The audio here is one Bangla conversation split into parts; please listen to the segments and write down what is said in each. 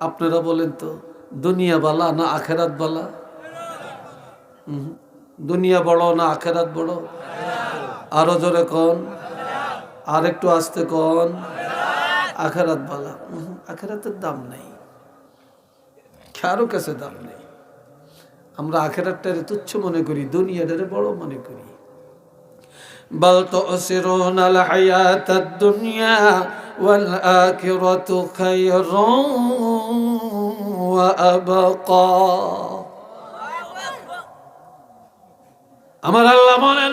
আপনারা বলেন তো, দুনিয়া বালা না আখেরাত বালা? দুনিয়া বড় না আখেরাত বড়? আরো জোরে কোন, আর একটু আস্তে কোন। আখেরাত বালা। আখেরাতের দাম নেই, কারো কাছে দাম নেই। আমরা আখেরাতটারে তুচ্ছ মনে করি, দুনিয়াটারে বড় মনে করি। বাল তুসিরুনাল হায়াতাদ দুনিয়া ওয়াল আখিরাতু খায়রুন ওয়া আবকা। আমার আল্লাহ বলেন,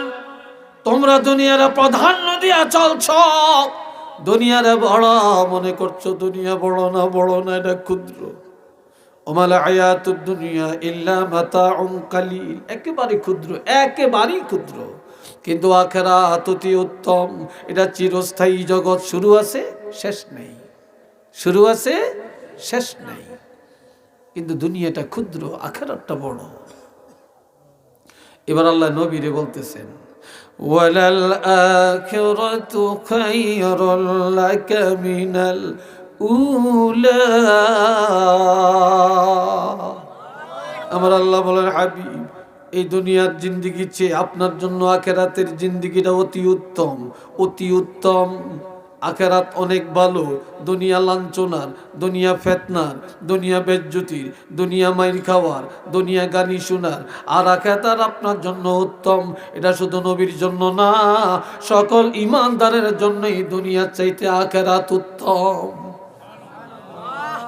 তোমরা দুনিয়ারে প্রাধান্য দিয়া চলছ, দুনিয়ারে বড় মনে করছো। দুনিয়া বড় না, বড় না, এটা ক্ষুদ্র। ওমাল হায়াতুদ দুনিয়া ইল্লা মাতাউন কালিল, একেবারে ক্ষুদ্র, একেবারেই ক্ষুদ্র। কিন্তু আখিরাত অতি উত্তম, এটা চিরস্থায়ী জগৎ। শুরু আছে শেষ নেই, শুরু আছে শেষ নেই। কিন্তু দুনিয়াটা ক্ষুদ্র, আখিরাতটা বড়। এবার আল্লাহ নবীরে বলতেছেন, ওয়ালাল আখিরাতু খায়রুল লাকা মিনাল উলা। আমার আল্লাহ বলেন, হাবিব, এই দুনিয়ার জিন্দেগির চেয়ে আপনার জন্য আখিরাতের জিন্দেগিটা অতি উত্তম, অতি উত্তম। আখিরাত অনেক ভালো। দুনিয়া লাঞ্ছনার, দুনিয়া ফেতনার, দুনিয়া বেজ্জতির, দুনিয়া মাইর খাওয়ার, দুনিয়া গালি শোনার। আর আখিরাত আপনার জন্য উত্তম। এটা শুধু নবীর জন্য না, সকল ঈমানদারের জন্যই দুনিয়ার চাইতে আখিরাত উত্তম।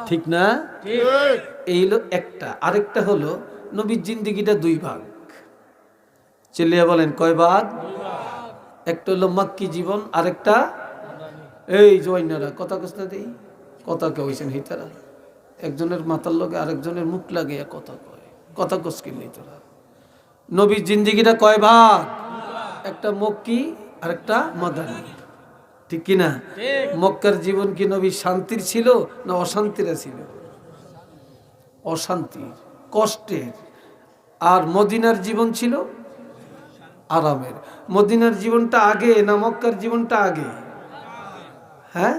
ঠিক না? এই হলো একটা। আরেকটা হলো নবীর জিন্দেগিটা দুই ভাগ। চিল্লিয়া বলেন, কয় ভাগ? একটা হলো মাক্কি জীবন, আরেকটা এই জয়নারা কথা কষ্ট দেই, কথা কে হইছেন হিতারা, একজনের মাথার লগে আরেকজনের মুখ লাগে কথা কয়, কথা কসকিলি তোরা। নবীর জিন্দেগিটা কয় ভাগ? একটা মক্কি আর একটা মাদানী, ঠিক কিনা? মক্কার জীবন কি নবী শান্তির ছিল না অশান্তির ছিল? অশান্তির, কষ্টের। আর মদিনার জীবন ছিল আরামের। মদিনার জীবনটা আগে না মক্কার জীবনটা আগে? হ্যাঁ,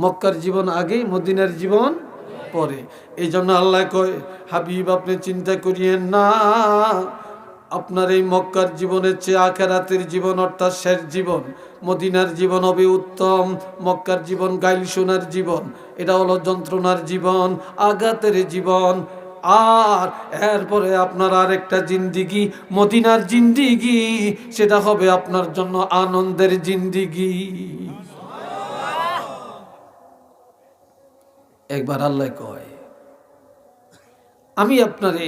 মক্কার জীবন আগে, মদিনার জীবন পরে। এই জন্য আল্লাহ কয়, হাবিব আপনি চিন্তা করিয়েন না, আপনার এই মক্কার জীবনের চেয়ে আখিরাতের জীবন অর্থাৎ শেষ জীবন, মদিনার জীবন হবে উত্তম। মক্কার জীবন গাইল শোনার জীবন, এটা হলো যন্ত্রণার জীবন, আঘাতের জীবন। আর এরপরে আপনার আরেকটা জিন্দিগি, মদিনার জিন্দিগি, সেটা হবে আপনার জন্য আনন্দের জিন্দিগি। একবার আল্লাহ কয়, আমি আপনারে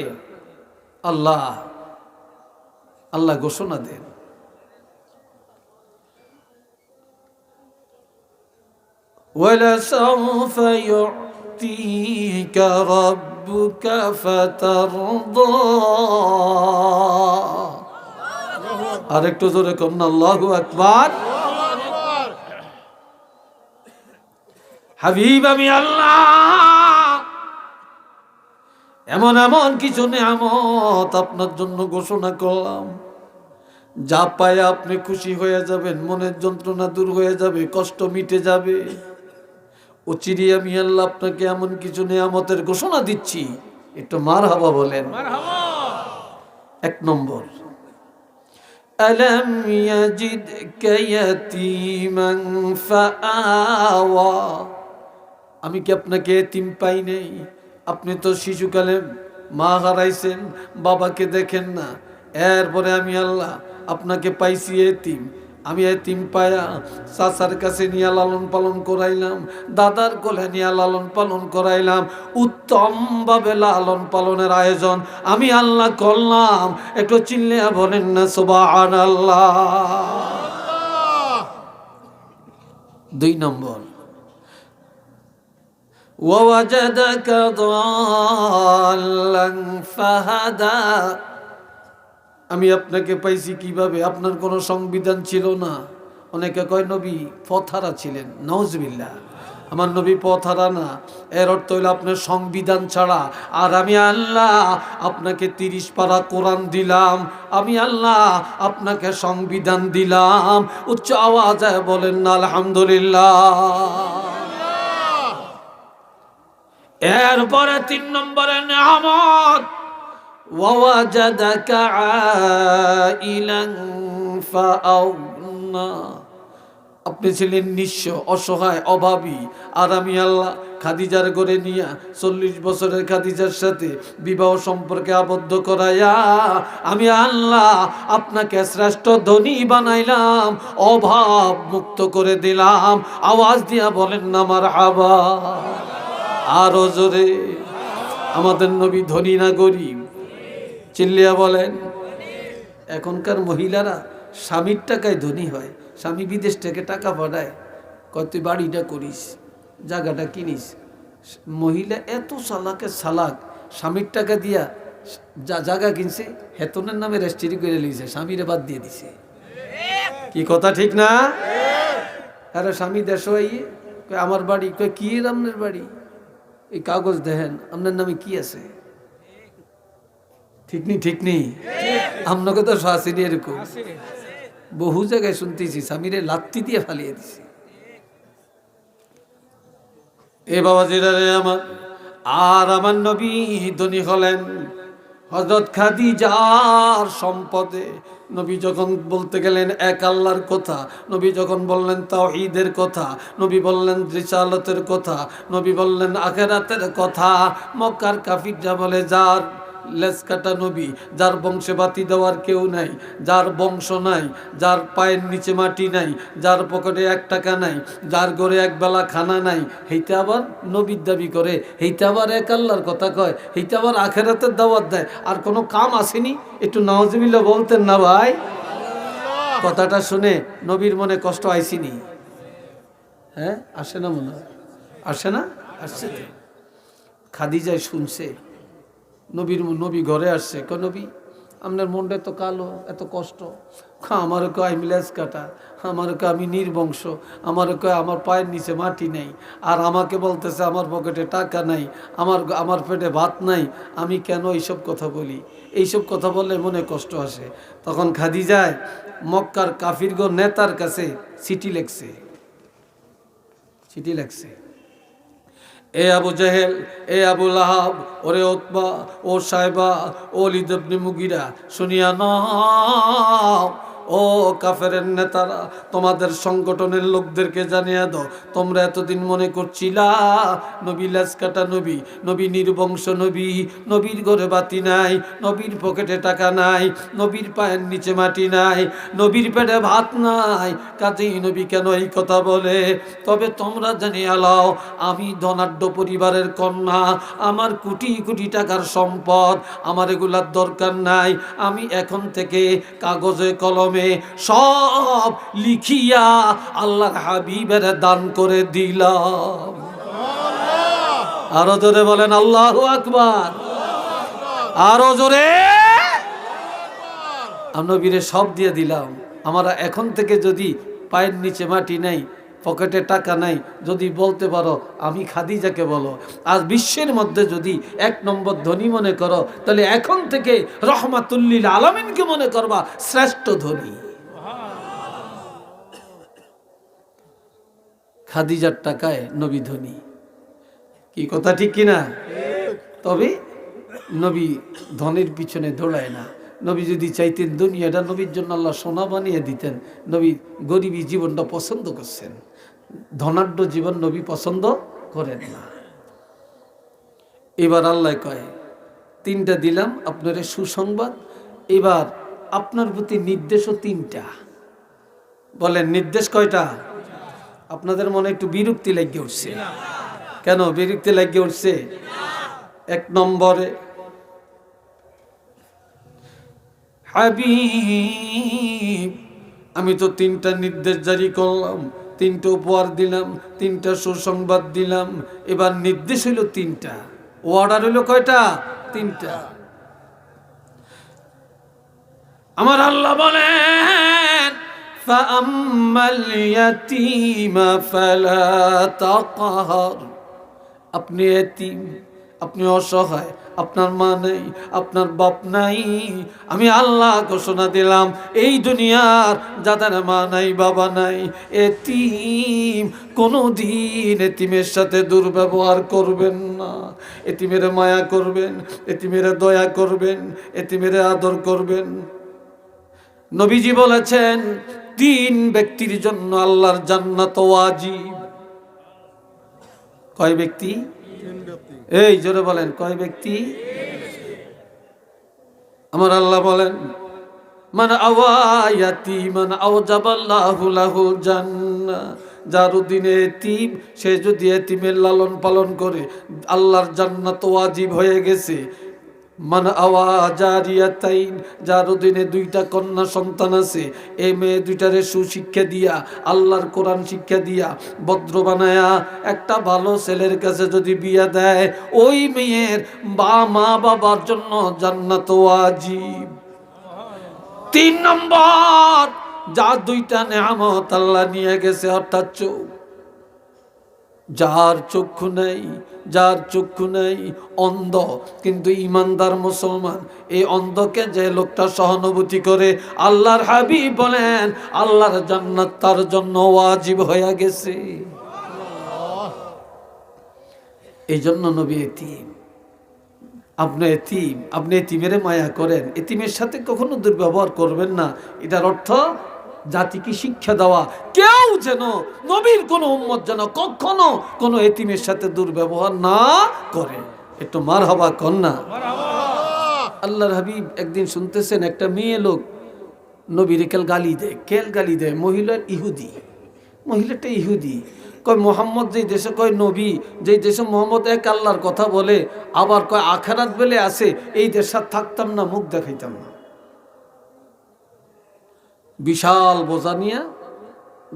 আল্লাহ আল্লাহ ঘোষণা দেন, وَلَسَوْفَ يُعْطِيكَ رَبُّكَ فَتَرْضَى। আরেকটু জোরে কর না, আল্লাহু আকবার। হাবিব আমি আল্লাহ এমন এমন কিছু নেয়ামত আপনার জন্য ঘোষণা করলাম, যা পায় আপনি খুশি হয়ে যাবেন, মনের যন্ত্রণা দূর হয়ে যাবে, কষ্ট মিটে যাবে। ও চিরি আমি আল্লাহ আপনাকে এমন কিছু নেয়ামতের ঘোষণা দিচ্ছি, একটু মারহাবা বলেন। এক নম্বর, আলাম ইয়াজিদকা ইয়াতীমান ফাআওয়া। আমি কি আপনাকে এতিম পাই নাই? আপনি তো শিশুকালে মা হারাইছেন, বাবাকে দেখেন না। এরপরে আমি আল্লাহ আপনাকে পাইছি এতিম। আমি এতিম পায়া চাচার কাছে নিয়ে লালন পালন করাইলাম, দাদার কোলে নিয়ে লালন পালন করাইলাম। উত্তম ভাবে লালন পালনের আয়োজন আমি আল্লাহ করলাম। একটু চিল্লিয়া বলেন না সুবহানাল্লাহ। দুই নম্বর, ওয়াজাদাকা দাল্লান ফাহাদা। আমি আপনাকে পাইছি কিভাবে? আপনার কোনো সংবিধান ছিল না। অনেকে কয় নবী পথহারা ছিলেন, নাউজুবিল্লাহ। আমার নবী পথহারা না, এর অর্থ হইল আপনার সংবিধান ছাড়া। আর আমি আল্লাহ আপনাকে 30 পারা কোরআন দিলাম, আমি আল্লাহ আপনাকে সংবিধান দিলাম। উচ্চ আওয়াজে বলেন না আলহামদুলিল্লাহ। এরপরে 3 নম্বরে নিয়ামত ওয়াজাদাকা আইলান ফাআউনা, আপনি ছিলেন নিঃস্ব, অসহায়, অভাবী, আর আমি আল্লাহ খাদিজার ঘরে নিয়া 40 বছরের খাদিজার সাথে বিবাহ সম্পর্কে আবদ্ধ করাইয়া আমি আল্লাহ আপনাকে শ্রেষ্ঠ ধনী বানাইলাম, অভাব মুক্ত করে দিলাম। আওয়াজ দিয়া বলেন না মারহাবা। আরো জোরে। আমাদের নবী ধনী না গরিব? চিল্লিয়া বলেন। এখনকার মহিলারা স্বামীর টাকায় ধনী হয়। স্বামী বিদেশ থেকে টাকা পাঠায়, কয় তুই বাড়িটা করিস, জায়গাটা কিনিস। মহিলা এত সালাকে সালাক, স্বামীর টাকা দিয়া জায়গা কিনছে, হেতনের নামে রেজিস্ট্রি করে লিখছে, স্বামীরে বাদ দিয়ে দিছে। কি কথা ঠিক না? আরে স্বামী দেশ হইয়ে আমার বাড়ি, কয় কি আপনার বাড়ি? এই কাগজ দেখেন আপনার নামে কি আছে। ঠিক নি? ঠিক নেই? আপনাকে তো শাসিনী এরকম বহু জায়গায় শুনতেছি, স্বামীরে লাত্তি দিয়ে ফালিয়ে দিছি। এ বাবাজিরা রে আমার, আর আমার নবী ধনী হলেন হযরত খাদিজার সম্পদে। নবী যখন বলতে গেলেন এক আল্লাহর কথা, নবী যখন বললেন তাওহীদের কথা, নবী বললেন রিসালাতের কথা, নবী বললেন আখিরাতের কথা, মক্কার কাফিররা বলে যার লেজ কাটা নবী, যার বংশে বাতি দেওয়ার কেউ নাই, যার বংশ নাই, যার পায়ের নিচে মাটি নাই, যার পকেটে 1 টাকা নাই, যার ঘরে একবেলা খানা নাই, হেইটা আবার নবীর দাবি করে, হেইটা আবার এক আল্লাহর কথা কয়, হেইটা আবার আখিরাতের দাওয়াত দেয়। আর কোনো কাম আসেনি? একটু নাউজুবিল্লাহ বলতেন না ভাই? কথাটা শুনে নবীর মনে কষ্ট আইসিনি? হ্যাঁ, আসে না মনে হয়? আসে না? আসছে তো। খাদিজায় শুনছে, নবী ঘরে আসছে, কয় নবী আপনার মনটা এত কালো, এত কষ্ট। আমারও কয় আমি লেজ কাটা, আমারও কয় আমি নির্বংশ, আমারও কয় আমার পায়ের নিচে মাটি নেই, আর আমাকে বলতেছে আমার পকেটে টাকা নাই, আমার পেটে ভাত নাই। আমি কেন এইসব কথা বলি? এইসব কথা বললে মনে কষ্ট আসে। তখন খাদিজায় মক্কার কাফিরগো নেতার কাছে চিঠি লেখছে, এ আবু জেহেল, এ আবু লাহাব, ওরে উতবা, ও সাইবা, ও ওলীদ ইবনে মুগীরা, শুনিয়া নাও। ও কাফেরের নেতারা, তোমাদের সংগঠনের লোকদেরকে জানিয়ে দাও, তোমরা এতদিন মনে করছিলা নবী লেজ কাটা নবী, নবী নির্বংশ নবী, নবীর ঘরে বাতি নাই, নবীর পকেটে টাকা নাই, নবীর পায়ের নিচে মাটি নাই, নবীর পেটে ভাত নাই, কাজেই নবী কেন এই কথা বলে? তবে তোমরা জানিয়ে লাও, আমি ধনাঢ্য পরিবারের কন্যা, আমার কোটি কোটি টাকার সম্পদ, আমার এগুলার দরকার নাই। আমি এখন থেকে কাগজে কলমে সব লিখিয়া আল্লাহর হাবিবের দান করে দিলাম। আরো জোরে বলেন আল্লাহু আকবার। আরো জোরে। নবীরে সব দিয়ে দিলাম। আমরা এখন থেকে যদি পায়ের নিচে মাটি নাই, পকেটে টাকা নাই, যদি বলতে পারো আমি খাদিজাকে বলো। আজ বিশ্বের মধ্যে যদি 1 নম্বর ধনী মনে করো, তাহলে এখন থেকে রহমাতুল্লিল আলামিনকে মনে করবা শ্রেষ্ঠ ধনী। খাদিজার টাকায় নবী ধনী। কি কথা ঠিক কিনা? তবে নবী ধনের পিছনে দৌড়ায় না। নবী যদি চাইতেন দুনিয়াটা নবীর জন্য আল্লাহ সোনা বানিয়ে দিতেন। নবী গরিবী জীবনটা পছন্দ করছেন, ধনাঢ্য জীবন নবী পছন্দ করেন না। এবার আল্লাহ কয় 3টা দিলাম আপনার সুসংবাদ, এবার আপনার প্রতি নির্দেশও 3টা। বলেন নির্দেশ কয়টা? আপনাদের মনে একটু বিরক্তি লাগিয়ে উঠছে। কেন বিরক্তি লাগিয়ে উঠছে? 1 নম্বরে, হাবিব আমি তো 3টা নির্দেশ জারি করলাম, 3টা উপহার দিলাম, 3টা সুসংবাদ দিলাম। এবার নির্দেশ হইল 3টা, অর্ডার হইল কয়টা? 3টা। আমার আল্লাহ বলেন ফাআম্মাল ইয়াতীমা ফালা তাকহার, আপনি এতিম, আপনি অসহায়, আপনার মা নেই, আপনার বাপ নাই, আমি আল্লাহ ঘোষণা দিলাম এই দুনিয়ার যাদের মা নাই বাবা নাই, এতিম, কোনোদিন এতিমের সাথে দুর্ব্যবহার করবেন না। এতিমের মায়া করবেন, এতিমের দয়া করবেন, এতিমের আদর করবেন। নবীজি বলেছেন 3 ব্যক্তির জন্য আল্লাহর জান্নাত ওয়াজিব। কয় ব্যক্তি? এই জোরে বলেন, কয় ব্যক্তি? আমার আল্লাহ বলেন মান আওয়ায়াতি মান আওজাবাল্লাহু লাহুল জান্নাহ, যার দিনে এতিম, সে যদি এতিমের লালন পালন করে আল্লাহর জান্নাত ওয়াজিব হয়ে গেছে। মান আওয়া জারিয়াতাইন, যার দিনে 2টা কন্যা সন্তান আছে, এই মেয়ে 2টারে সুশিক্ষা দিয়া, আল্লাহর কোরআন শিক্ষা দিয়া, ভদ্র বানায়া একটা ভালো ছেলের কাছে যদি বিয়া দেয়, ওই মেয়ের মা বাবার জন্য জান্নাত ওয়াজিব। 3 নম্বর, যার 2টা নেয়ামত আল্লাহ নিয়ে গেছে, অর্থাৎ চোখ। যার চক্ষু নেই, যার চক্ষু নেই, অন্ধ কিন্তু ইমানদার মুসলমান, এই অন্ধকে যে লোকটা সহানুভূতি করে, আল্লাহর হাবিব বলেন আল্লাহর জান্নাত তার জন্য ওয়াজিব হয়ে গেছে। এই জন্য নবী এতিম, আপনি এতিম, আপনি এতিমের মায়া করেন, এতিমের সাথে কখনো দুর্ব্যবহার করবেন না। এটার অর্থ জাতিকে শিক্ষা দেওয়া, কেউ যেন, নবীর কোন উম্মত যেন কখনো কোনো এতিমের সাথে দুর্ব্যবহার না করে। একটু মারহাবা কন্যা। আল্লাহর হাবিব একদিন শুনতেছেন একটা মেয়ে লোক নবীর গালি দেয়। কেল গালি দেয়? মহিলার ইহুদি, মহিলাটা ইহুদি। কয় মোহাম্মদ যেই দেশে, কয় নবী যেই দেশে মোহাম্মদ এক আল্লাহর কথা বলে, আবার কয় আখেরাত বলে আছে, এই দেশে থাকতাম না, মুখ দেখাইতাম না। বিশাল বোঝা নিয়ে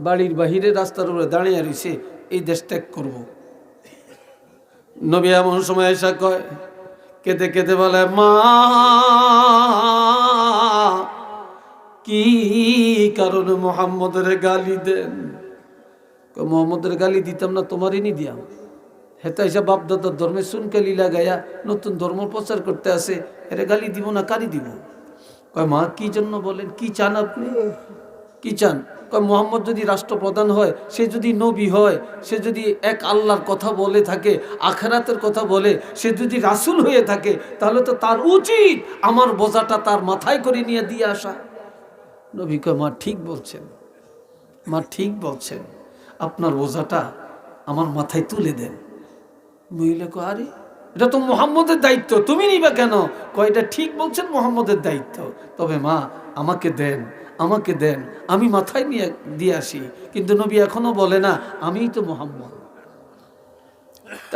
বাড়ির বাহিরে রাস্তার উপরে দাঁড়িয়ে রয়েছে, এই দেশ ত্যাগ করব। নবী এমন সময় এসে কয়, কেঁদে কেঁদে বলে, মা কি কারণে মোহাম্মদের গালি দেন? মোহাম্মদের গালি দিতাম না, তোমারই নি দিয়াম। হেতা হিসাব বাপদাদার ধর্মে সুনকালি লাগাইয়া নতুন ধর্ম প্রচার করতে আসে, এরে গালি দিব না, কারি দিব? কয় মা কি জন্য বলেন, কি চান আপনি, কি চান? কয় মোহাম্মদ যদি রাষ্ট্রপ্রধান হয়, সে যদি নবী হয়, সে যদি এক আল্লাহর কথা বলে থাকে, আখেরাতের কথা বলে, সে যদি রাসূল হয়ে থাকে, তাহলে তো তার উচিত আমার বোঝাটা তার মাথায় করে নিয়ে দিয়ে আসা। নবী কয় মা ঠিক বলছেন, মা ঠিক বলছেন, আপনার বোঝাটা আমার মাথায় তুলে দেন। মহিলা কয় আরে এটা তো মুহাম্মদের দায়িত্ব, তুমি নিবা কেন? কয় এটা ঠিক বলছেন, মুহাম্মদের দায়িত্ব, তবে মা আমাকে দেন, আমাকে দেন, আমি মাথায় নিয়ে দিয়ে আসি। কিন্তু নবী এখনো বলে না আমিই তো মুহাম্মদ।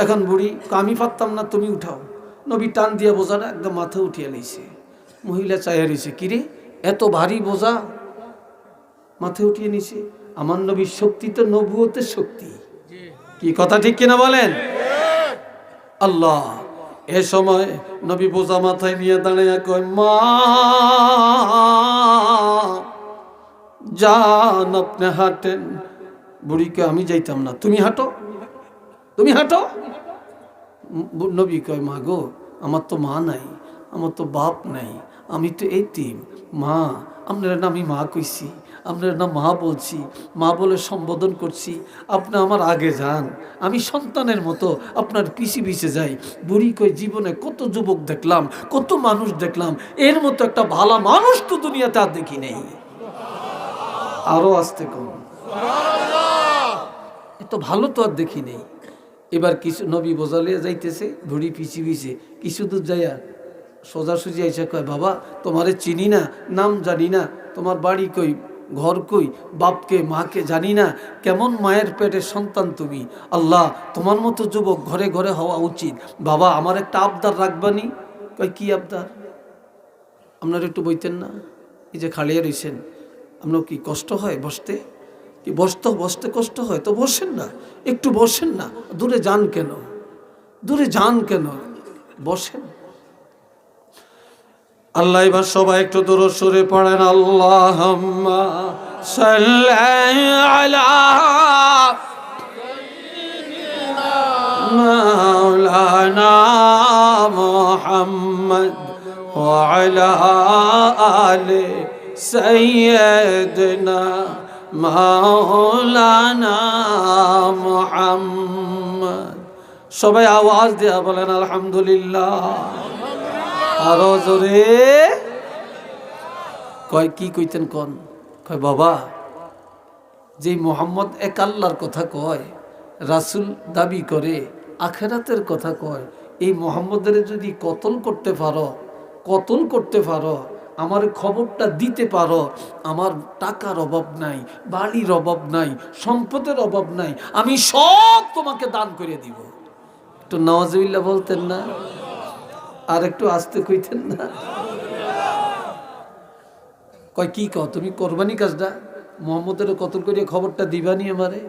এখন বুড়ি আমি পারতাম না, তুমি উঠাও। নবী টান দিয়ে বোঝাটা একদম মাথা উঠিয়ে নিয়েছে। মহিলা চাইয়া রয়েছে, কিরে এত ভারী বোঝা মাথায় উঠিয়ে নিছে। আমার নবীর শক্তি তো নবুয়তের শক্তি, কি কথা ঠিক কিনা বলেন? আল্লাহ এ সময় নবী বোঝা মাথায় নিয়ে দাঁড়িয়ে কয়, মা যান আপনি হাঁটেন। বুড়িকে আমি যাইতাম না, তুমি হাঁটো, তুমি হাঁটো। নবী কয়, মা গো আমার তো মা নাই, আমার তো বাপ নাই, আমি তো এতিম। মা আপনার না আমি মা কইছি, আপনার না মা বলছি, মা বলে সম্বোধন করছি, আপনি আমার আগে যান, আমি সন্তানের মতো আপনার পিছে পিছে যাই। বুড়ি কই, জীবনে কত যুবক দেখলাম, কত মানুষ দেখলাম, এর মতো একটা ভালো মানুষ তো দুনিয়াতে আর দেখি নেই। আরো আসতে কম, এত ভালো তো আর দেখি নেই। এবার কিছু নবী বোঝালিয়া যাইতেছে, বুড়ি পিছি পিছে কিছু দূর যাইয়া সোজাসুজি এসে কয়, বাবা তোমারে চিনি না, নাম জানি না, তোমার বাড়ি কই, ঘর কই, বাপকে মাকে জানি না, কেমন মায়ের পেটের সন্তান তুমি। আল্লাহ তোমার মতো যুবক ঘরে ঘরে হওয়া উচিত। বাবা আমার একটা আবদার রাখবানি। কয় কি আবদার? আপনার একটু বইতেন না, এই যে খালিয়া রইছেন, আপনার কি কষ্ট হয় বসতে? কি বসতে কষ্ট হয় তো বসেন না, একটু বসেন না, দূরে যান কেন, দূরে যান কেন, বসেন। আল্লাহ এবার সবাই একটু দূরে সরে পড়েন, আল্লাহুম্মা সাল্লি আলা মাওলানা وعلى آل سيدنا مولانا محمد সবাই আওয়াজ দেয়া বলেন আলহামদুলিল্লাহ। আরো জোরে কয় কি কইতেন কোন কয় বাবা যে মোহাম্মদ এক আল্লাহর কথা কয়, রাসূল দাবি করে, আখেরাতের কথা কয়, এই মোহাম্মদের যদি কতল করতে পারো, আমার খবরটা দিতে পারো, আমার টাকার অভাব নাই, বাড়ির অভাব নাই, সম্পদের অভাব নাই, আমি সব তোমাকে দান করে দিব। একটু নওয়াজুবিল্লাহ বলতেন না? আর একটু আস্তে কইতেন না? কয় কি কও তুমি কোরবানি কাজটা মোহাম্মদের কতল করিয়া খবরটা দিবানি আমারে?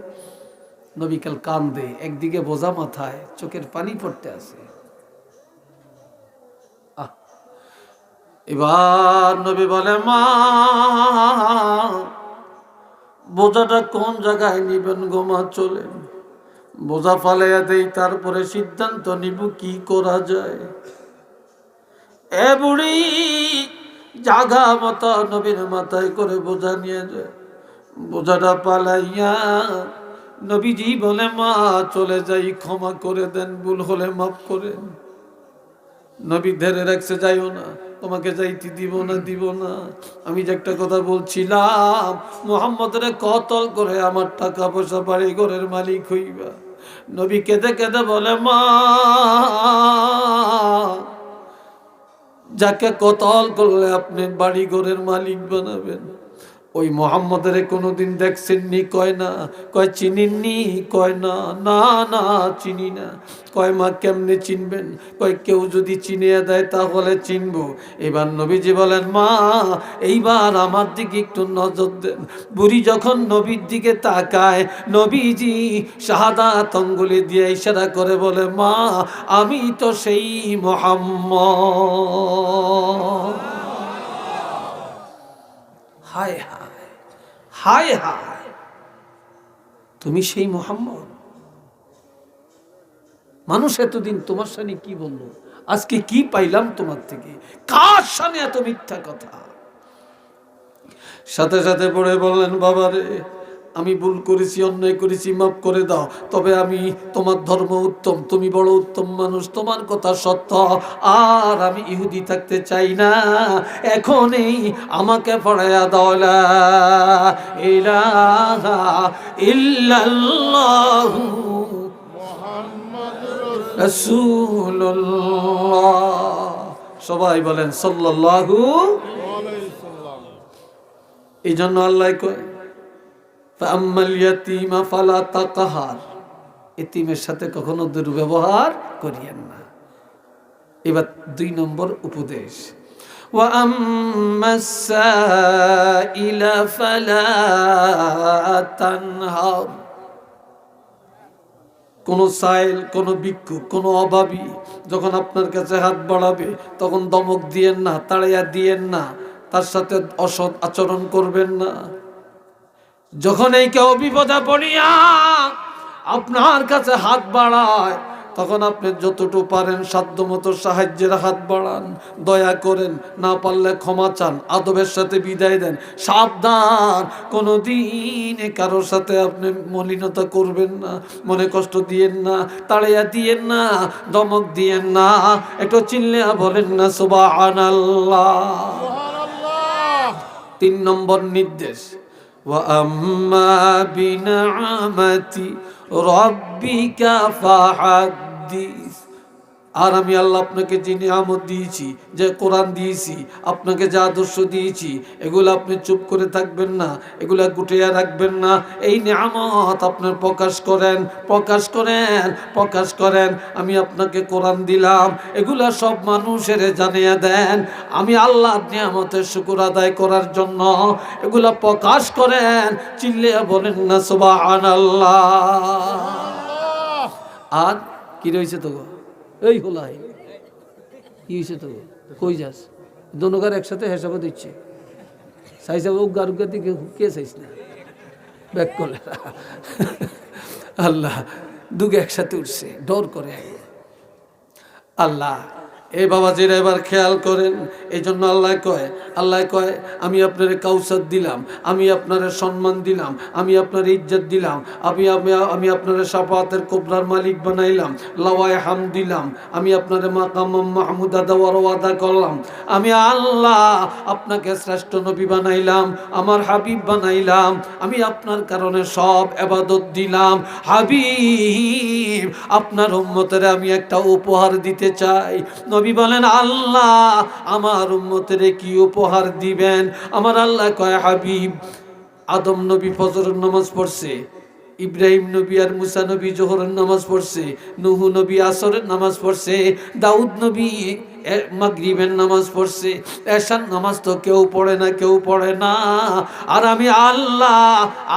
নবী কাল কান্দে, একদিকে বোঝা মাথায়, চোখের পানি পড়তে আছে। এবার নবী বলে মা বোঝাটা কোন জায়গায় নিবেন গো মা? চলেন বোঝা ফালাইয়া দেই, তারপরে সিদ্ধান্ত নিব কি করা যায়। এ বুড়ি জাগা মতো নবীর মাথায় করে বোঝা নিয়ে যায়। বোঝাটা পালাইয়া নবীজি বলে মা চলে যাই, ক্ষমা করে দেন, ভুল হলে মাফ করেন। নবী ধরে রাখছে যাইও না, তোমাকে যাইতে দিব না। আমি যে একটা কথা বলছিলাম, মুহাম্মদের কতল করে আমার টাকা পয়সা বাড়ি ঘরের মালিক হইবা। নবী কেঁদে কেঁদে বলে মা যাকে কতল করলে আপনি বাড়ি ঘরের মালিক বানাবেন, ওই মোহাম্মদের কোনোদিন দেখছেননি? কয় না। কয় চিনিনি? কয় না না চিনি না। কয় মা কেমনে চিনবেন? কয় কেউ যদি চিনিয়ে দেয় তাহলে চিনবো। এবার নবীজি বলেন মা এইবার আমার দিকে একটু নজর দেন। বুড়ি যখন নবীর দিকে তাকায়, নবীজি শাহাদাত আঙ্গুলি দিয়ে ইশারা করে বলে মা আমি তো সেই মোহাম্মদ। হায় হায় হায় হায়, তুমি সেই মোহাম্মদ? মানুষ এতদিন তোমার সামনে কি বললো, আজকে কি পাইলাম তোমার থেকে? কার সামনে এত মিথ্যা কথা? সাথে সাথে পড়ে বললেন বাবারে আমি ভুল করেছি, অন্যায় করেছি, মাফ করে দাও। তবে আমি তোমার ধর্ম উত্তম, তুমি বড় উত্তম মানুষ, তোমার কথা সত্য, আর আমি ইহুদি থাকতে চাই না। এখনই আমাকে পড়াইয়া দাও লা ইলাহা ইল্লাল্লাহু মুহাম্মাদুর রাসূলুল্লাহ। সবাই বলেন সাল্লাল্লাহু আলাইহি সাল্লাম। এই জন্য আল্লাহ কয় ফাআম্মাল ইয়াতীমা ফালা তাকহার, এতিমের সাথে কখনো দুর্ব্যবহার করিয়েন না। এবার 2 নম্বর উপদেশ, ওয়া আম্মাস সাইলা ফালা তানহার। কোন সাইল, কোন ভিক্ষুক, কোন অভাবী যখন আপনার কাছে হাত বাড়াবে তখন দমক দিয়েন না, তাড়াইয়া দিয়েন না, তার সাথে অসৎ আচরণ করবেন না। যখন এই কেউ বিপদে পড়িয়া আপনার কাছে হাত বাড়ায় তখন আপনি যতটুকু পারেন সাধ্যমতো সাহায্যের হাত বাড়ান, দয়া করেন, না পারলে ক্ষমা চান, আদবের সাথে বিদায় দেন। সাবধান, কোনোদিন কারোর সাথে আপনি মলিনতা করবেন না, মনে কষ্ট দিয়েন না, তাড়িয়া দিয়েন না, দমক দিয়েন না। একটু চিল্লে বলেন না সুবহানাল্লাহ। 3 নম্বর নির্দেশ, ওয়া আম্মা বিনিআমাতি রাব্বিকা ফাহাদ্দিস। আর আমি আল্লাহ আপনাকে যে নিয়ামত দিয়েছি, যে কোরআন দিয়েছি, আপনাকে যে আদর্শ দিয়েছি, এগুলো আপনি চুপ করে থাকবেন না, এগুলা গুটিয়ে রাখবেন না। এই নিয়ামত আপনার প্রকাশ করেন। আমি আপনাকে কোরআন দিলাম, এগুলা সব মানুষের জানিয়ে দেন। আমি আল্লাহর নিয়ামতের শুকর আদায় করার জন্য এগুলা প্রকাশ করেন। চিল্লিয়া বলেন না সুবহানাল্লাহ। আর কি রয়েছে তো এই হলাই কি হয়েছে তো কই যাস দোনোগার একসাথে হেসাবে দিচ্ছে চাইছে উগার উগার দিকে কে চাইস না ব্যাক করলে আল্লাহ দুগে একসাথে উঠছে ডর করে আল্লাহ এ বাবাজিরা এবার খেয়াল করেন। এই জন্য আল্লাহ কয় আমি আপনারে কাউসার দিলাম, আমি আপনারে সম্মান দিলাম, আমি আপনার ইজ্জত দিলাম, আমি আপনারে শাফাতের কোবরার মালিক বানাইলাম, লাওয়ায়ে হাম দিলাম, আমি আপনারে মাকাম মাহমুদা দেওয়ার ওয়াদা করলাম। আমি আল্লাহ আপনাকে শ্রেষ্ঠ নবী বানাইলাম, আমার হাবিব বানাইলাম, আমি আপনার কারণে সব ইবাদত দিলাম। হাবিব, আপনার উম্মতের আমি একটা উপহার দিতে চাই। নবী বলেন, আল্লাহ আমার উম্মতের কি উপহার দিবেন? আমার আল্লাহ কয়, হাবিব, আদম নবী ফজরের নামাজ পড়ছে, ইব্রাহিম নবী আর মুসা নবী জোহরের নামাজ পড়ছে, নূহ নবী আসরের নামাজ পড়ছে, দাউদ নবী মাগরিবের নামাজ পড়ছে, এশার নামাজ তো কেউ পড়ে না। আর আমি আল্লাহ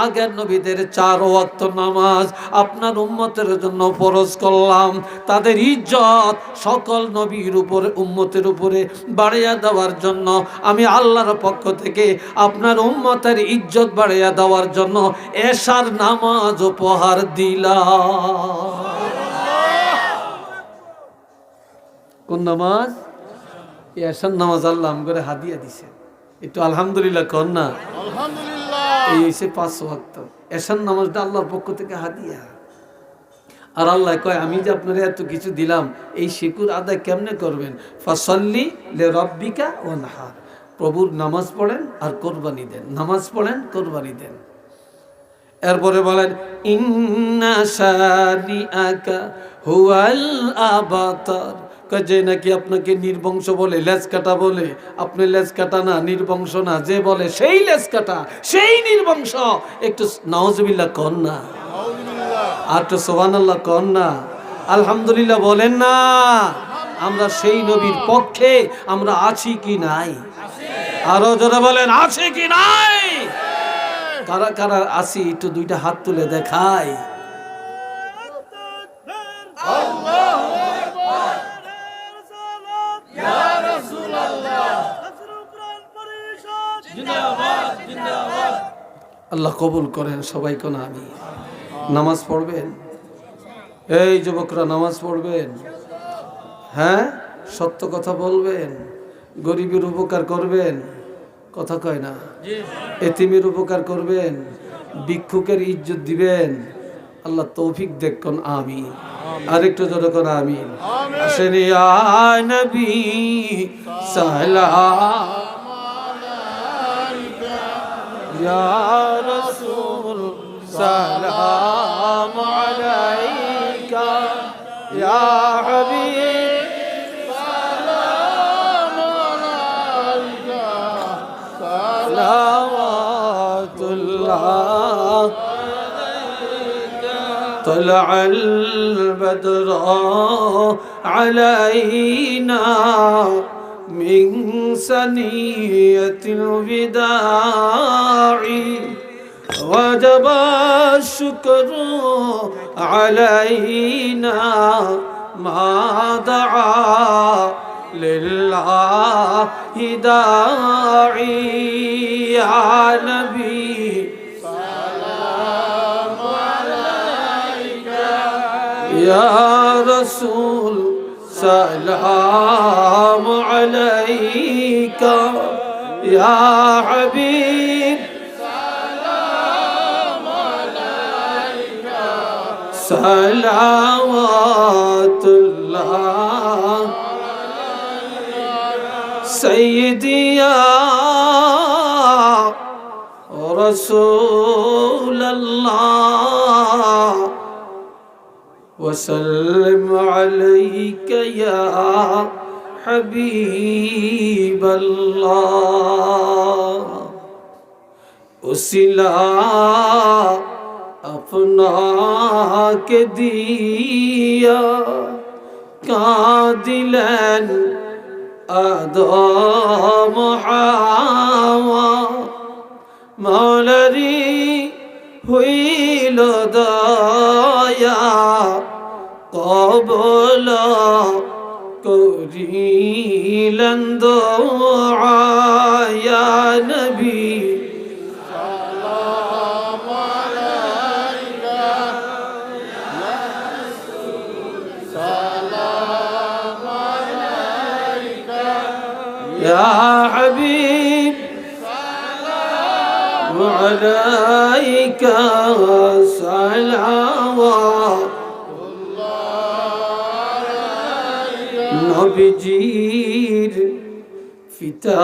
আগের নবীদের 4 ওয়াক্ত নামাজ আপনার উম্মতের জন্য ফরজ করলাম। তাদের ইজ্জত সকল নবীর উপরে, উম্মতের উপরে বাড়িয়ে দেওয়ার জন্য আমি আল্লাহর পক্ষ থেকে আপনার উম্মতের ইজ্জত বাড়িয়ে দেওয়ার জন্য এশার নামাজ উপহার দিলাম। কোন নামাজ? এশার নামাজ আল্লাহ আমগরে হাদিয়া দিছে। একটু আলহামদুলিল্লাহ কর না। আলহামদুলিল্লাহ। এই হইছে 5 ওয়াক্ত। এশার নামাজটা আল্লাহর পক্ষ থেকে হাদিয়া। আর আল্লাহ কয়, আমি যে আপনারা এত কিছু দিলাম, এই শুকর আদায় কেমনে করবেন? ফাসাল্লি লিরাব্বিকা ওয়ানহার, প্রভুর নামাজ পড়েন আর কোরবানি দেন, নামাজ পড়েন, কোরবানি দেন। এরপরে বলেন, ইন্না শানিআকা হুয়াল আবাতার, যে নাকি আপনাকে নির্বংশ বলে, লেজ কাটা বলে, আপনি লেজ কাটা না, নির্বংশ না, যে বলে সেই লেজ কাটা, সেই নির্বংশ। একটু নাউজুবিল্লাহ কর না, আর তো সুবহানাল্লাহ কর না, আলহামদুলিল্লাহ বলেন না। আমরা সেই নবীর পক্ষে আমরা আছি কি নাই? আরো যারা বলেন আছে কি নাই? কারা কারা আছি একটু 2টা হাত তুলে দেখাই। আল্লাহ কবুল করেন সবাই কোন আমি। নামাজ পড়বেন, এই যুবকরা নামাজ পড়বেন, হ্যাঁ, সত্য কথা বলবেন, গরিবের উপকার করবেন, কথা কয় না, এতিমের উপকার করবেন, ভিক্ষুকের ইজ্জত দিবেন। আল্লাহ তৌফিক দেখুন, আমিন। আরেকটু জোরে কোন আমিন। আসেন ইয়া নবী সালাম আলাইকা, ইয়া রাসূল সালাম আলাইকা, ইয়া হাবিব সালাম আলাইকা, সালাওয়াতুল্লাহ طلع البدر علينا من ثنية الوداع وجب الشكر علينا ما دعا لله داعي يا نبي سلام عليك يا رسول سلام عليك يا حبيب سلام عليك صلوات الله سيدي يا رسول الله وسلم عليك يا حبيب الله उसिला अपना के दिया कादिलन आदम हावा मौलरी हुईल दया কবল করিলেন দোয়া ইয়া নবী সালাম আলাইকা ইয়া রাসূল সালাম আলাইকা يا حبيب عليك صلوات নবীজির পিতা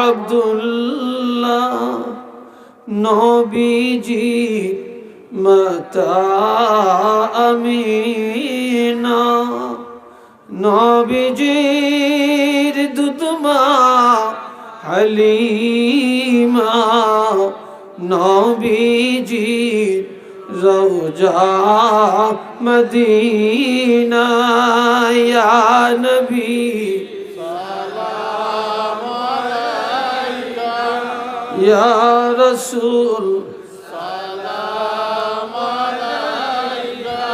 আব্দুল্লাহ নবীজির মাতা আমিনা নবীজির দুধমা হালিমা নবীজির রওজা মদিনা ইয়া নবী সালাম আলাইকা ইয়া রাসূল সালাম আলাইকা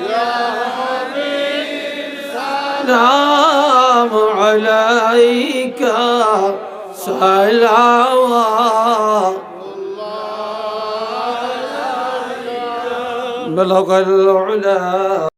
ইয়া হাবিব সালাম আলাইকা সালাওয়াত بلغ العلا